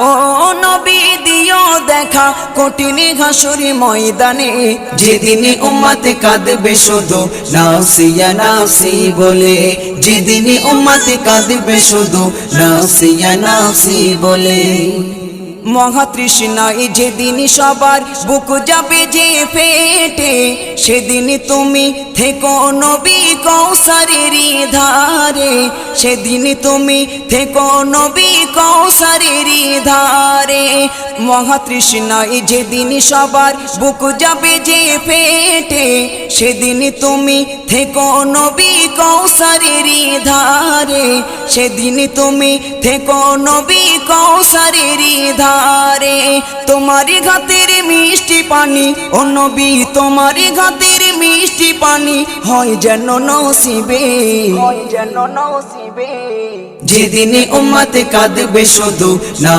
ও নবী দিও দেখা কঠিন হাসুরি ময়দানে, যেদিন উম্মত কাঁদবে শুধু নাফসি ইয়া নাফসি বলে, যেদিন উম্মত কাঁদবে শুধু নাফসি ইয়া নাফসি বলে। মহাতৃষ্ণায় যেদিন সবার বুক যাবে যে ফেটে, সেদিন তুমি থেকো নবী কৌসারের ধারে, সেদিন তুমি থেকো নবী কৌসারের ধারে। মহাতৃষ্ণায় যেদিন সবার বুক যাবে যে ফেটে, সেদিন তুমি থেকো নবী কৌসারের ধারে, সেদিন তুমি থেকো নবী কৌসারের ধারে। তোমারি ঘাতের মিষ্টি পানি ও নবী, তোমারি ঘাতের মিষ্টি পানি হয় যেন নসিবে, হয় যেন নসিবে, যেদিন উম্মত কাঁদবে শুধু না।